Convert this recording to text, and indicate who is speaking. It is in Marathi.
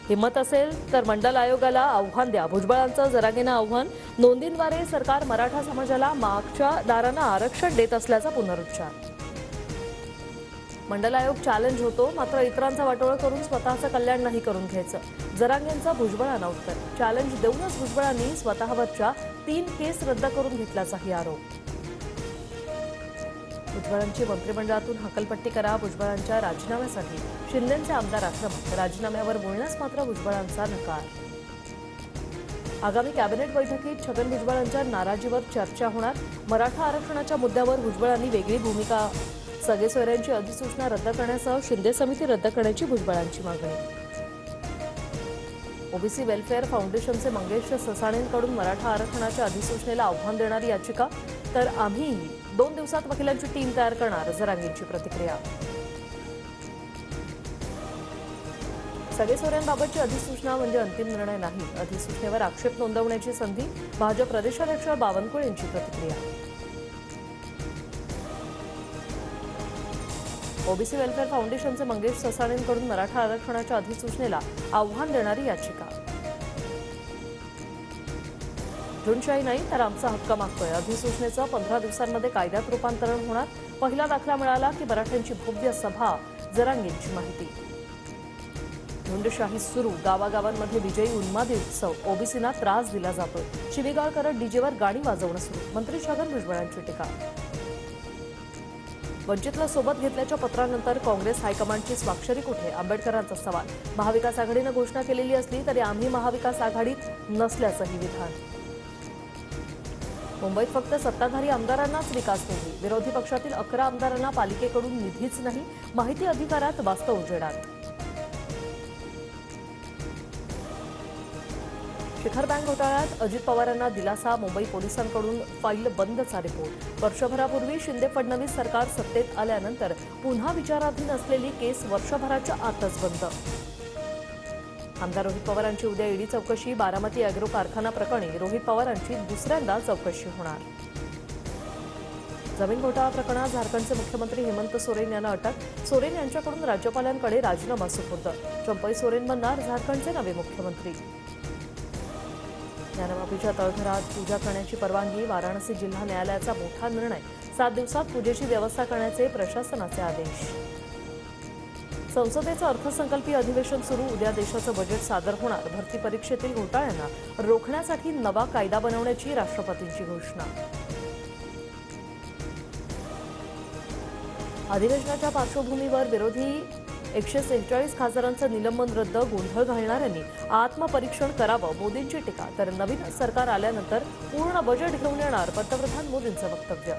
Speaker 1: हिम्मत असेल तर मंडल आयोगाला आव्हान द्या. भुजबळांचं जरांगेंना आव्हान. नोंदींद्वारे सरकार मराठा समाजाला मागच्या दारानं आरक्षण देत असल्याचा पुनरुच्चार. मंडल आयोग चॅलेंज होतो, मात्र इतरांचा वाटोळा करून स्वतःचं कल्याण नाही करून घ्यायचं. जरांगेंचं भुजबळांना उत्तर. चॅलेंज देऊनच भुजबळांनी स्वतःवरच्या 3 केस रद्द करून घेतल्याचाही आरोप. भुजबळांची मंत्रिमंडळातून हकलपट्टी करा. भुजबळांच्या राजीनाम्यासाठी शिंदेचे आमदार आक्रमक. राजीनाम्यावर बोलण्यास मात्र भुजबळांचा नकार. आगामी कॅबिनेट बैठकीत छगन भुजबळांच्या नाराजीवर चर्चा होणार. मराठा आरक्षणाच्या मुद्द्यावर भुजबळांनी वेगळी भूमिका. सगेसोयऱ्यांची अधिसूचना रद्द करण्यासह शिंदे समिती रद्द करण्याची भुजबळांची मागणी. ओबीसी वेलफेअर फाउंडेशनचे मंगेश ससाणेंकडून मराठा आरक्षणाच्या अधिसूचनेला आव्हान देणारी याचिका. तर आम्हीही 2 दिवसात वकिलांची टीम तयार करणार. जरांगेंची प्रतिक्रिया. सगेसोयऱ्यांबाबतची अधिसूचना म्हणजे अंतिम निर्णय नाही. अधिसूचनेवर आक्षेप नोंदवण्याची संधी. भाजप प्रदेशाध्यक्ष बावनकुळे यांची प्रतिक्रिया. ओबीसी वेलफेअर फाउंडेशनचे मंगेश ससाणेंकडून मराठा आरक्षणाच्या अधिसूचनेला आव्हान देणारी याचिका. झुंडशाही नाही तर आमचा हक्क मागतोय. अधिसूचनेचं 15 दिवसांमध्ये कायद्यात रूपांतरण होणार. पहिला दाखला मिळाला की मराठ्यांची भव्य सभा. जरांगेंची माहिती. झुंडशाही सुरू. गावागावांमध्ये विजयी उन्मादी उत्सव. ओबीसींना त्रास दिला जातोय. शिवीगाळ करत डीजेवर गाणी वाजवणं सुरू. मंत्री छगन भुजबळांची टीका. वंचितला सोबत घेतल्याच्या पत्रानंतर काँग्रेस हायकमांडची स्वाक्षरी कुठे? आंबेडकरांचा सवाल. महाविकास आघाडीनं घोषणा केलेली असली तरी आम्ही महाविकास आघाडीत नसल्याचंही विधान. मुंबईत फक्त सत्ताधारी आमदारांनाच विकास निधी. विरोधी पक्षातील 11 आमदारांना पालिकेकडून निधीच नाही. माहिती अधिकारात वास्तव उजेडात. शिखर बँक घोटाळ्यात अजित पवारांना दिलासा. मुंबई पोलिसांकडून फाईल बंदचा रिपोर्ट. वर्षभरापूर्वी शिंदे फडणवीस सरकार सत्तेत आल्यानंतर पुन्हा विचाराधीन असलेली केस वर्षभराच्या आतच बंद. आमदार रोहित पवारांची उद्या ईडी चौकशी. बारामती अॅग्रो कारखाना प्रकरणी रोहित पवारांची दुसऱ्यांदा चौकशी होणार. जमीन घोटाळा प्रकरणात झारखंडचे मुख्यमंत्री हेमंत सोरेन यांना अटक. सोरेन यांच्याकडून राज्यपालांकडे राजीनामा सुपूर्द. चंपई सोरेन बनणार झारखंडचे नवे मुख्यमंत्री. ज्ञानमाफीच्या तळघरात पूजा करण्याची परवानगी. वाराणसी जिल्हा न्यायालयाचा मोठा निर्णय. 7 दिवसात पूजेची व्यवस्था करण्याचे प्रशासनाचे आदेश. संसदेचं अर्थसंकल्पीय अधिवेशन सुरू. उद्या देशाचं बजेट सादर होणार. भरती परीक्षेतील घोटाळ्यांना रोखण्यासाठी नवा कायदा बनवण्याची राष्ट्रपतींची घोषणा. अधिवेशनाच्या पार्श्वभूमीवर विरोधी 146 खासदारांचं निलंबन रद्द. गोंधळ घालणाऱ्यांनी आत्मपरीक्षण करावं. मोदींची टीका. तर नवीन सरकार आल्यानंतर पूर्ण बजेट घेऊन येणार. पंतप्रधान मोदींचं वक्तव्य.